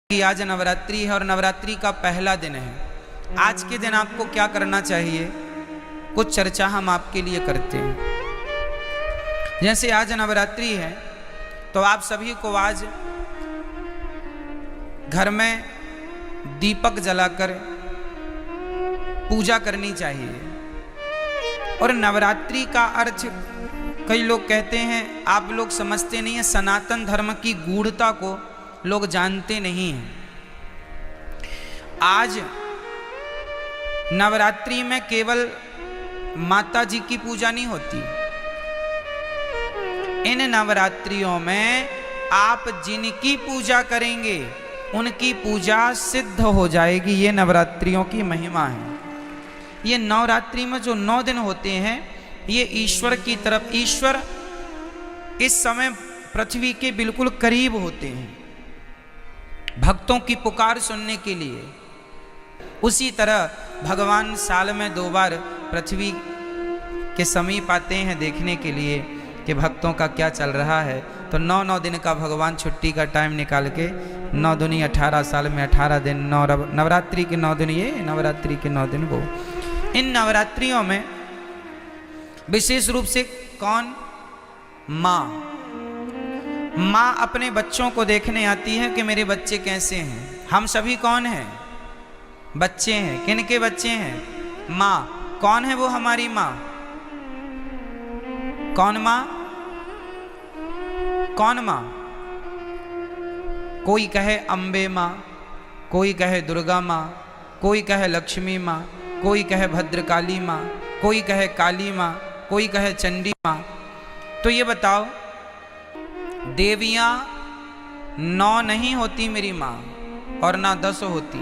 कि आज नवरात्रि है और नवरात्रि का पहला दिन है। आज के दिन आपको क्या करना चाहिए, कुछ चर्चा हम आपके लिए करते हैं। जैसे आज नवरात्रि है तो आप सभी को आज घर में दीपक जलाकर पूजा करनी चाहिए। और नवरात्रि का अर्थ कई लोग कहते हैं, आप लोग समझते नहीं हैं, सनातन धर्म की गूढ़ता को लोग जानते नहीं हैं। आज नवरात्रि में केवल माता जी की पूजा नहीं होती, इन नवरात्रियों में आप जिनकी पूजा करेंगे उनकी पूजा सिद्ध हो जाएगी। ये नवरात्रियों की महिमा है। ये नवरात्रि में जो 9 दिन होते हैं ये ईश्वर की तरफ, ईश्वर इस समय पृथ्वी के बिल्कुल करीब होते हैं भक्तों की पुकार सुनने के लिए। उसी तरह भगवान साल में 2 बार पृथ्वी के समीप आते हैं देखने के लिए कि भक्तों का क्या चल रहा है। तो 9 दिन का भगवान छुट्टी का टाइम निकाल के 9 दूनी 18 साल में 18 दिन, नवरात्रि के 9 दिन ये, नवरात्रि के 9 दिन वो। इन नवरात्रियों में विशेष रूप से कौन, माँ अपने बच्चों को देखने आती है कि मेरे बच्चे कैसे हैं। हम सभी कौन हैं, बच्चे हैं। किन के बच्चे हैं, माँ। कौन है वो हमारी माँ, कौन माँ, कौन माँ। कोई कहे अम्बे माँ, कोई कहे दुर्गा माँ, कोई कहे लक्ष्मी माँ, कोई कहे भद्रकाली माँ, कोई कहे काली माँ, कोई कहे चंडी माँ। तो ये बताओ, देवियां 9 नहीं होती मेरी माँ, और ना 10 होती।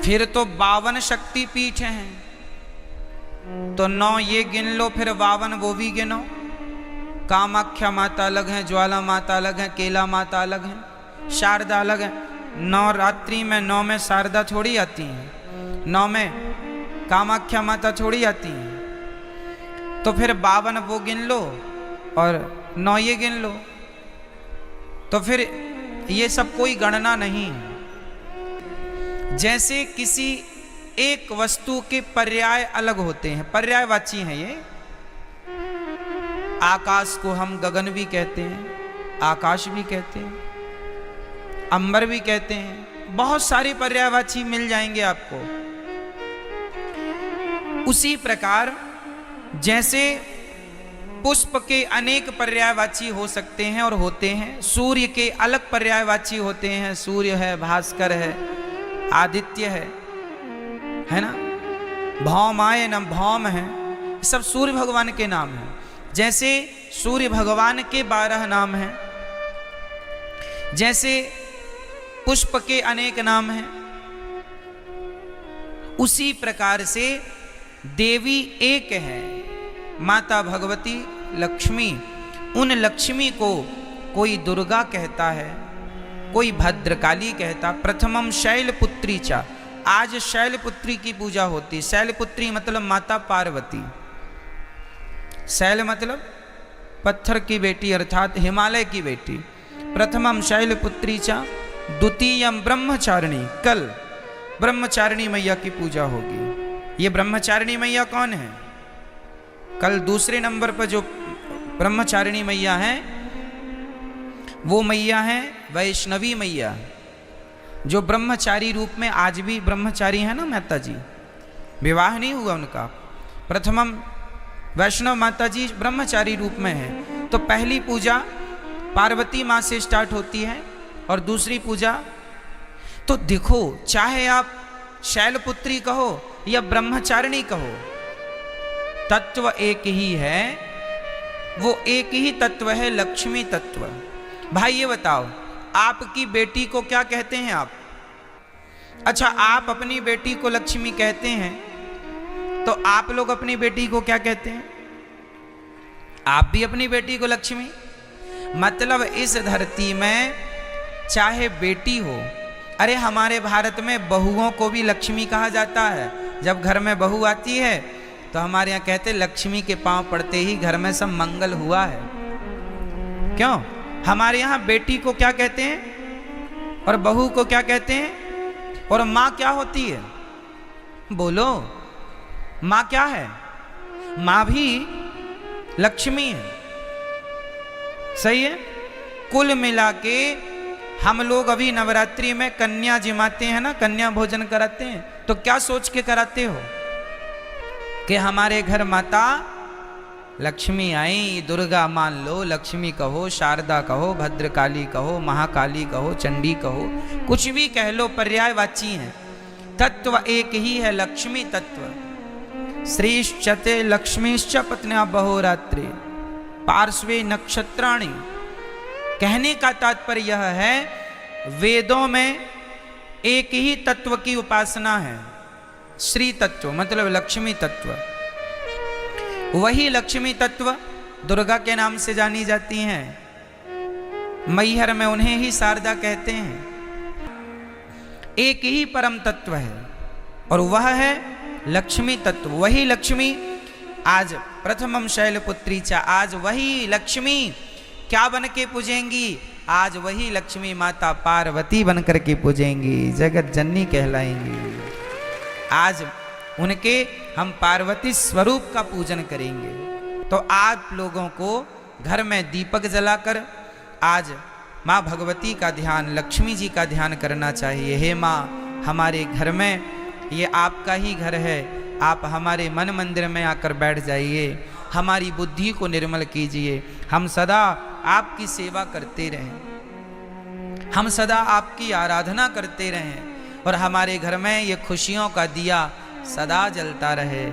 फिर तो 52 शक्ति पीठ हैं, तो 9 ये गिन लो, फिर 52 वो भी गिनो। कामाख्या माता अलग है, ज्वाला माता अलग है, केला माता अलग है, शारदा अलग है। नवरात्रि में 9 में शारदा थोड़ी आती है, 9 में कामाख्या माता थोड़ी आती है। तो फिर 52 वो गिन लो और 9 ये गिन लो। तो फिर ये सब कोई गणना नहीं है। जैसे किसी एक वस्तु के पर्याय अलग होते हैं, पर्यायवाची हैं ये। आकाश को हम गगन भी कहते हैं, आकाश भी कहते हैं, अंबर भी कहते हैं। बहुत सारे पर्यायवाची मिल जाएंगे आपको। उसी प्रकार जैसे पुष्प के अनेक पर्यायवाची हो सकते हैं और होते हैं, सूर्य के अलग पर्यायवाची होते हैं। सूर्य है, भास्कर है, आदित्य है ना, भौमाय न भौम है, सब सूर्य भगवान के नाम हैं। जैसे सूर्य भगवान के 12 नाम हैं, जैसे पुष्प के अनेक नाम हैं, उसी प्रकार से देवी एक है, माता भगवती लक्ष्मी। उन लक्ष्मी को कोई दुर्गा कहता है, कोई भद्रकाली कहता। प्रथमम शैलपुत्री चा, आज शैलपुत्री की पूजा होती। शैलपुत्री मतलब माता पार्वती। शैल मतलब पत्थर की बेटी अर्थात हिमालय की बेटी। प्रथमम शैलपुत्री चा, द्वितीयम ब्रह्मचारिणी। कल ब्रह्मचारिणी मैया की पूजा होगी। ये ब्रह्मचारिणी मैया कौन है, कल दूसरे नंबर पर जो ब्रह्मचारिणी मैया हैं वो मैया है वैष्णवी मैया, जो ब्रह्मचारी रूप में आज भी ब्रह्मचारी है ना माता जी, विवाह नहीं हुआ उनका। प्रथमम वैष्णव माता जी ब्रह्मचारी रूप में है। तो पहली पूजा पार्वती माँ से स्टार्ट होती है और दूसरी पूजा, तो देखो चाहे आप शैलपुत्री कहो या ब्रह्मचारिणी कहो, तत्व एक ही है। वो एक ही तत्व है, लक्ष्मी तत्व। भाई ये बताओ, आपकी बेटी को क्या कहते हैं आप? अच्छा, आप अपनी बेटी को लक्ष्मी कहते हैं, तो आप लोग अपनी बेटी को क्या कहते हैं? आप भी अपनी बेटी को लक्ष्मी। मतलब इस धरती में चाहे बेटी हो, अरे हमारे भारत में बहुओं को भी लक्ष्मी कहा जाता है। जब घर में बहू आती है तो हमारे यहाँ कहते लक्ष्मी के पांव पड़ते ही घर में सब मंगल हुआ है। क्यों? हमारे यहाँ बेटी को क्या कहते हैं और बहू को क्या कहते हैं, और माँ क्या होती है? बोलो, माँ क्या है? माँ भी लक्ष्मी है। सही है। कुल मिला के हम लोग अभी नवरात्रि में कन्या जिमाते हैं ना, कन्या भोजन कराते हैं, तो क्या सोच के कराते हो कि हमारे घर माता लक्ष्मी आई। दुर्गा मान लो, लक्ष्मी कहो, शारदा कहो, भद्रकाली कहो, महाकाली कहो, चंडी कहो, कुछ भी कह लो, पर्यायवाची हैं। तत्व एक ही है, लक्ष्मी तत्व। श्रीश्चते लक्ष्मीश्च पत्न्या बहोरात्रि पार्श्वे नक्षत्राणि। कहने का तात्पर्य यह है, वेदों में एक ही तत्व की उपासना है, श्री तत्व, मतलब लक्ष्मी तत्व। वही लक्ष्मी तत्व दुर्गा के नाम से जानी जाती हैं। मैहर में उन्हें ही शारदा कहते हैं। एक ही परम तत्व है और वह है लक्ष्मी तत्व। वही लक्ष्मी आज प्रथमम शैलपुत्री चा, आज वही लक्ष्मी क्या बन के पूजेंगी? आज वही लक्ष्मी माता पार्वती बन करके पूजेंगी, जगत जननी कहलाएंगी। आज उनके हम पार्वती स्वरूप का पूजन करेंगे। तो आप लोगों को घर में दीपक जलाकर आज माँ भगवती का ध्यान, लक्ष्मी जी का ध्यान करना चाहिए। हे माँ, हमारे घर में, ये आपका ही घर है, आप हमारे मन मंदिर में आकर बैठ जाइए, हमारी बुद्धि को निर्मल कीजिए। हम सदा आपकी सेवा करते रहें, हम सदा आपकी आराधना करते रहें और हमारे घर में ये खुशियों का दिया सदा जलता रहे,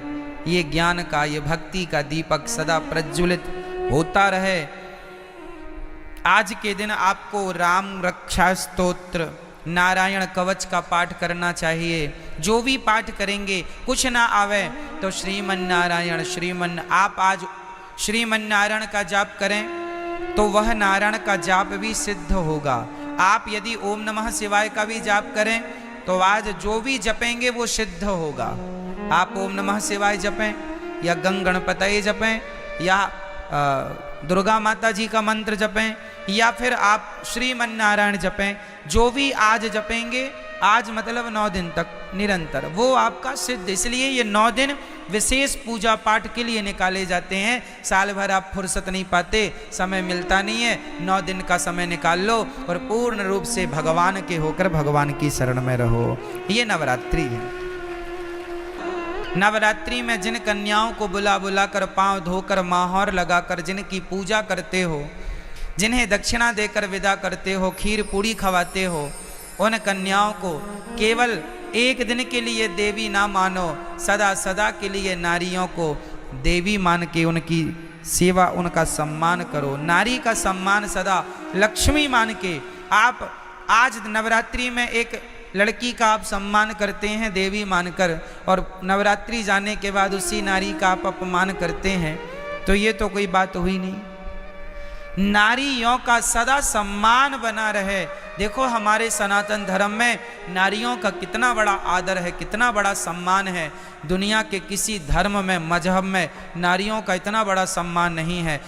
ये ज्ञान का, ये भक्ति का दीपक सदा प्रज्वलित होता रहे। आज के दिन आपको राम रक्षा स्तोत्र, नारायण कवच का पाठ करना चाहिए। जो भी पाठ करेंगे, कुछ ना आवे तो श्रीमन नारायण आप आज श्रीमन नारायण का जाप करें तो वह नारायण का जाप भी सिद्ध होगा। आप यदि ओम नमः शिवाय का भी जाप करें तो आज जो भी जपेंगे वो सिद्ध होगा। आप ओम नमः शिवाय जपें या गंग गणपतये जपें या दुर्गा माता जी का मंत्र जपें या फिर आप श्रीमन नारायण जपें, जो भी आज जपेंगे, आज मतलब 9 दिन तक निरंतर, वो आपका सिद्ध। इसलिए ये 9 दिन विशेष पूजा पाठ के लिए निकाले जाते हैं। साल भर आप फुर्सत नहीं पाते, समय मिलता नहीं है, 9 दिन का समय निकाल लो और पूर्ण रूप से भगवान के होकर भगवान की शरण में रहो। ये नवरात्रि है। नवरात्रि में जिन कन्याओं को बुला बुला कर, पांव धोकर, माहौर लगाकर जिनकी पूजा करते हो, जिन्हें दक्षिणा देकर विदा करते हो, खीर पूड़ी खवाते हो, उन कन्याओं को केवल एक दिन के लिए देवी ना मानो, सदा सदा के लिए नारियों को देवी मान के उनकी सेवा, उनका सम्मान करो। नारी का सम्मान सदा लक्ष्मी मान के। आप आज नवरात्रि में एक लड़की का आप सम्मान करते हैं देवी मानकर, और नवरात्रि जाने के बाद उसी नारी का आप अपमान करते हैं, तो ये तो कोई बात हुई नहीं। नारियों का सदा सम्मान बना रहे। देखो हमारे सनातन धर्म में नारियों का कितना बड़ा आदर है, कितना बड़ा सम्मान है। दुनिया के किसी धर्म में, मजहब में नारियों का इतना बड़ा सम्मान नहीं है।